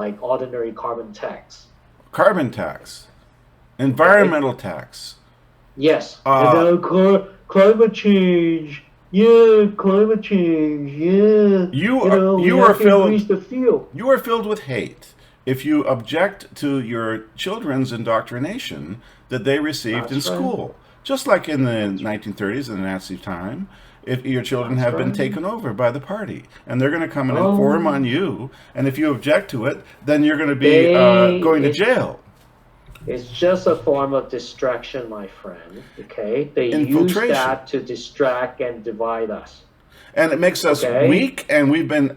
like ordinary carbon tax. Carbon tax, Okay. environmental tax. Yes. And Uh, then climate change. Yeah, climate change. Yeah. We you are have to increase filled the fuel. you are filled with hate if you object to your children's indoctrination that they received in That's right. school. Just like in the That's right. 1930s in the Nazi time, if your children That's have been right. taken over by the party and they're going to come and inform Oh, on you, and if you object to it, then you're going to be they going to jail. it's just a form of distraction, my friend. Okay, they use Infiltration. that to distract and divide us. And it makes us Okay, weak, and we've been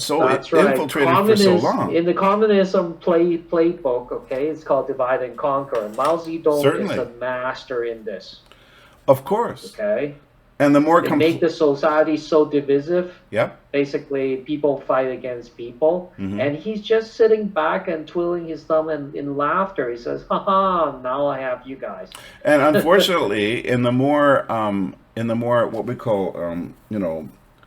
so that's right. infiltrated for so Communist long. in the communism playbook. Okay, it's called divide and conquer. Mao Zedong is Certainly. a master in this. Of course. Okay, And the more they make complete. the society so divisive. Yep. Basically, people fight against people, Hmm. and he's just sitting back and twiddling his thumb in laughter. He says, "Haha! Now I have you guys." And unfortunately, in the more what we call,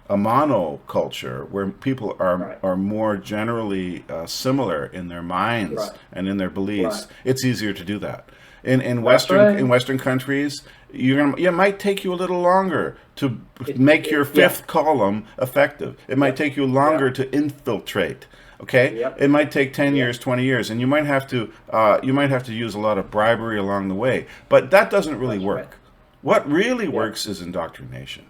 a monoculture, where people Right, are more generally similar in their minds right, and in their right. beliefs, it's easier to do that. That's right. In Western countries, it might take you a little longer to make your Yeah, fifth column effective. It might yeah, take you yeah, longer to infiltrate. Okay, yep, it might take 10 yep. years, 20 years, and you might have to use a lot of bribery along the way. But that doesn't really That's right. work. What really Yep, works is indoctrination.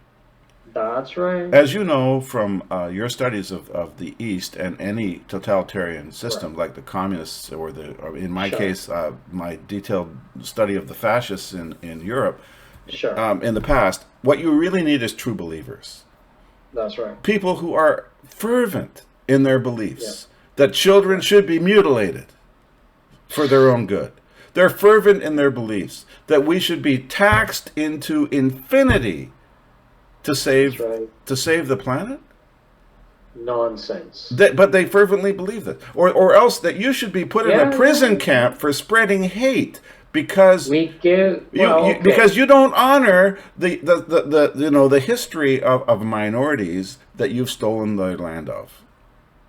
that's right. As you know from your studies of the East and any totalitarian Right. system like the communists, or in my Sure, case, my detailed study of the fascists in Europe sure. in the past, what you really need is true believers. That's right. People who are fervent in their Yep, beliefs that children right. should be mutilated for their own good. They're fervent in their beliefs that we should be taxed into infinity to That's save right. the planet. Nonsense. But they fervently believe that, or else that you should be put in a Yeah, prison yeah, yeah. camp for spreading hate because We give, well, because okay. you don't honor the history of minorities that you've stolen the land of.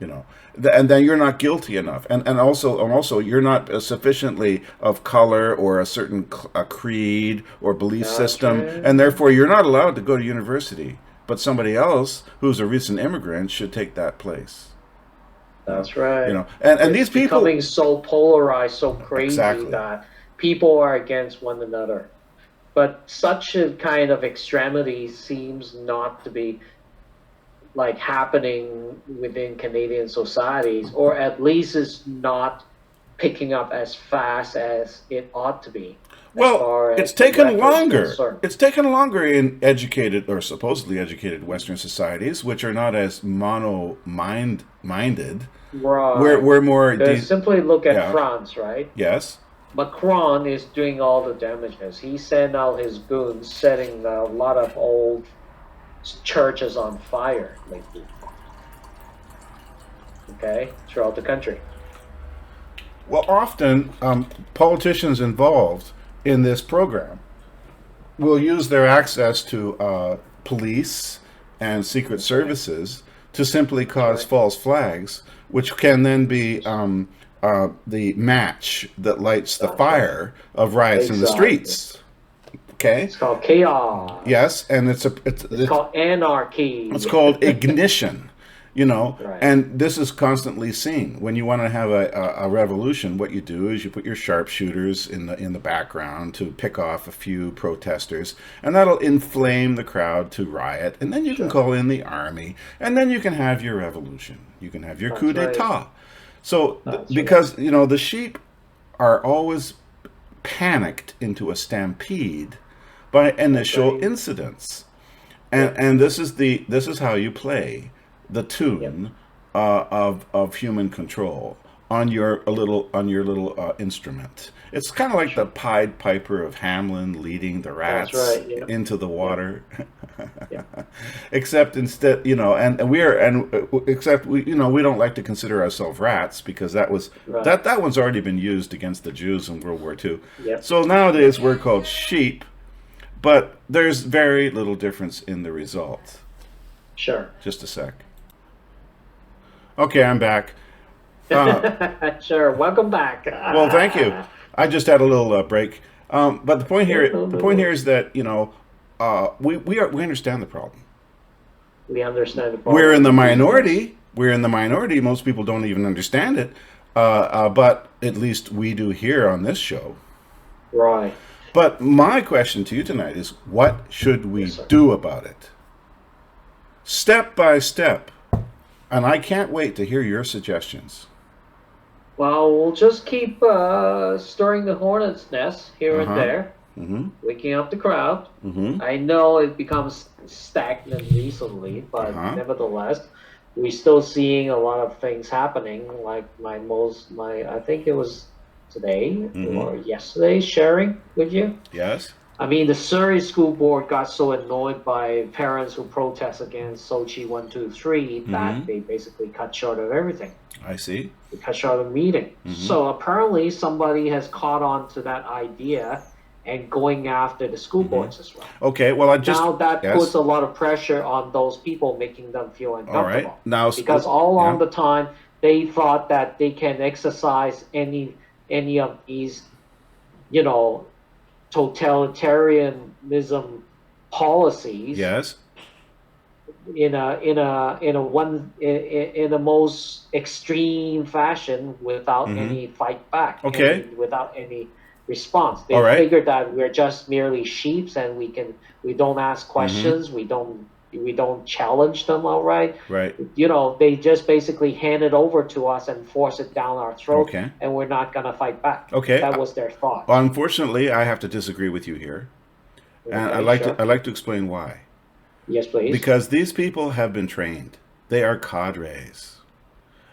you know and then you're not guilty enough, and also you're not sufficiently of color or a certain a creed or belief That's system, and right. therefore you're not allowed to go to university, but somebody else who's a recent immigrant should take that place. you know That's right. and It's these people. becoming so polarized, so crazy Exactly. that people are against one another. But such a kind of extremity seems not to be like happening within Canadian societies, or at least is not picking up as fast as it ought to be, as Well, far it's as the taken record's longer. concerned. It's taken longer in educated or supposedly educated Western societies, which are not as minded. Right. We're more Because simply look at yeah. France, right? Yes. Macron is doing all the damages. He sent out his goons, setting a lot of old churches on fire lately. Okay, throughout the country. Well, often politicians involved in this program will use their access to police and secret That's right. services to simply That's cause right. false flags, which can then be the match that lights the That's right. fire of riots in the Exactly. streets. Okay. It's called chaos. Yes, and It's called it's anarchy. called ignition. Right. And this is constantly seen. When you want to have a revolution, what you do is you put your sharpshooters in the background to pick off a few protesters, and that'll inflame the crowd to riot, and then you can Sure. call in the army, and then you can have your revolution. You can have your coup That's right. d'état. So That's right. because the sheep are always panicked into a stampede by That's initial right. incidents, Yep. and this is how you play the Yep. tune of human control on your little instrument. It's kind of like the Sure. Pied Piper of Hamelin leading the That's rats right. Yep. into the Yep. water. Yep. Except instead, and we are, and except we don't like to consider ourselves rats because Right. that one's already been used against the Jews in World War II. Yep. So Yep. nowadays we're called sheep, but there's very little difference in the result. Sure. Just a sec. Okay, I'm back. Sure. Welcome back. Well, thank you. I just had a little break. But Yeah, no, the no point here worries. is that we understand the problem. We understand the We're problem. in the We do. Yes. minority. We're in the minority. Most people don't even understand it. But at least we do here on this show. Right. But my question to you tonight is, what should Yes, we sir. do about it? Step by step. And I can't wait to hear your suggestions. Well, we'll just keep stirring the hornet's nest here Uh and huh. there, Mm waking up the crowd. hmm. Mm I know it becomes stagnant recently, hmm. Uh but huh. nevertheless, we're still seeing a lot of things happening. Like I think it was today Mm hmm. or yesterday, sharing with you. Yes. I mean, the Surrey School Board got so annoyed by parents who protest against Sochi 123 Mm that hmm. they basically cut short of everything. I see. They cut short of the meeting. Mm hmm. So apparently, somebody has caught on to that idea and going after the school Mm hmm. boards as well. Okay. Well, I just. Now that puts Yes. a lot of pressure on those people, making them feel All right. uncomfortable. Now, Because all along yeah. the time, they thought that they can exercise any of these, you know, totalitarianism policies Yes. in a most extreme fashion without Mm hmm. any fight back, Okay. without any response. All They right. figured that we're just merely sheeps and we don't ask Mm hmm. questions, we don't challenge them outright. Right. They just basically hand it over to us and force it down our throat, Okay. and we're not gonna fight back. Okay. That was their thought. Unfortunately, I have to disagree with you here, and Okay, I'd sure. like to explain why. Yes, please. Because these people have been trained. They are cadres.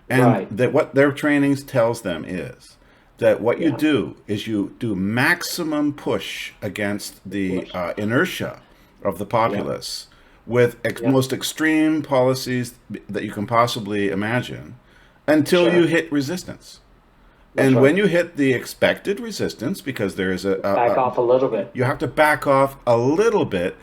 And Right. that what their training tells them is that what you Yeah. do is you do maximum push against Of the course. inertia of the Yeah. populace with Yeah. most extreme policies that you can possibly imagine until you Sure. hit resistance. That's And when right. you hit the expected resistance, because there is Back off a little bit. you have to back off a little bit,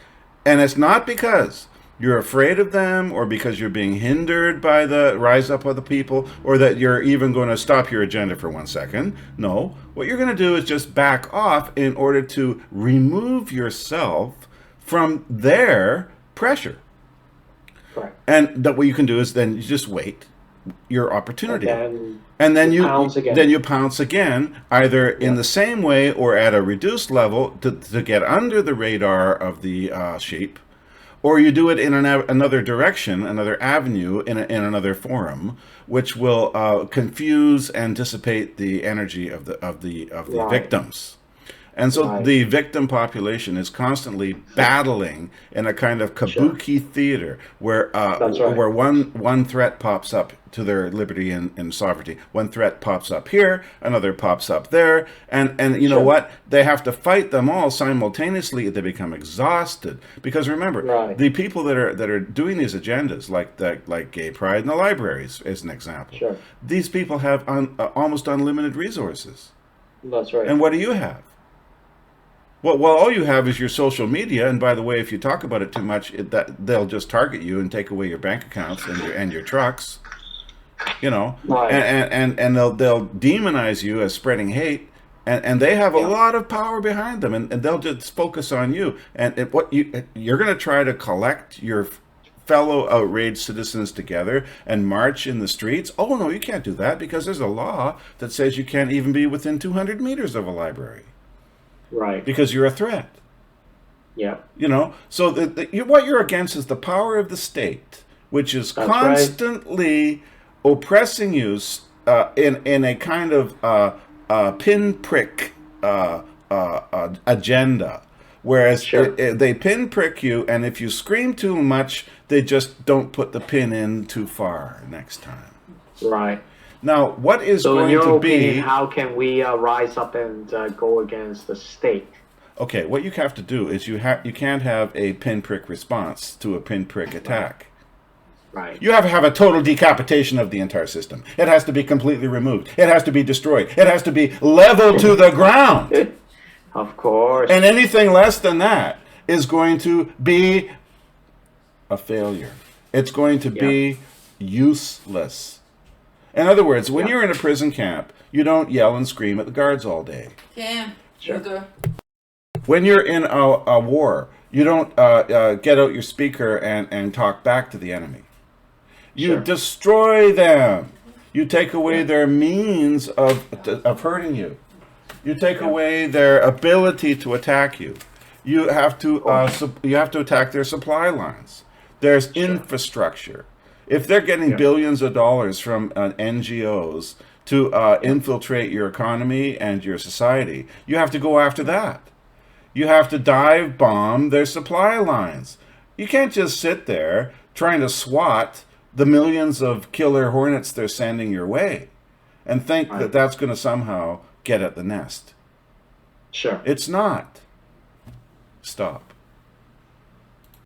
and it's not because you're afraid of them or because you're being hindered by the rise up of the people or that you're even going to stop your agenda for 1 second. No, what you're going to do is just back off in order to remove yourself from their pressure. Correct. And that what you can do is then you just wait your And opportunity. then And then you pounce again. you pounce again, either in Yeah. the same way or at a reduced level to get under the radar of the sheep, or you do it in another direction, another avenue, in another forum, which will confuse and dissipate the energy of the Right. victims. And so Right. the victim population is constantly battling in a kind of Sure. kabuki theater That's right. where one threat pops up to their liberty and sovereignty. One threat pops up here, another pops up there, and you know Sure. what? They have to fight them all simultaneously. They become exhausted because remember, Right. the people that are doing these agendas, like gay pride in the libraries, as an example, Sure. these people have almost unlimited resources. That's right. And what do you have? Well, all you have is your social media, and by the way, if you talk about it too much, that they'll just target you and take away your bank accounts and your trucks, you know, Right. and they'll demonize you as spreading hate, and they have a Yeah. lot of power behind them, and they'll just focus on you, and you're going to try to collect your fellow outraged citizens together and march in the streets. Oh no, you can't do that because there's a law that says you can't even be within 200 meters of a library Right. because you're a threat. Yeah. You know, so what you're against is the power of the state, which is That's right. constantly oppressing you in a kind of pinprick agenda. Whereas Sure. they pinprick you, and if you scream too much, they just don't put the pin in too far next time. Right. Now, what is So, in going your to opinion, be how can we rise up and go against the state? okay? What you have to do is you can't have a pinprick response to a pinprick attack. Right. You have to have a total decapitation of the entire system. It has to be completely removed. It has to be destroyed. It has to be leveled to the ground. Of course. And anything less than that is going to be a failure. It's going to Yeah. be useless. In other words, when Yeah. you're in a prison camp, you don't yell and scream at the guards all day. Cam, Sure. you go. When you're in a war, you don't get out your speaker and talk back to the enemy. You Sure. destroy them. You take away their means of hurting you. You take away their ability to attack you. You have to you have to attack their supply lines. There's infrastructure. If they're getting billions of dollars from NGOs to infiltrate your economy and your society, you have to go after that. You have to dive bomb their supply lines. You can't just sit there trying to swat the millions of killer hornets they're sending your way and think that that's going to somehow get at the nest. Sure. It's not. Stop.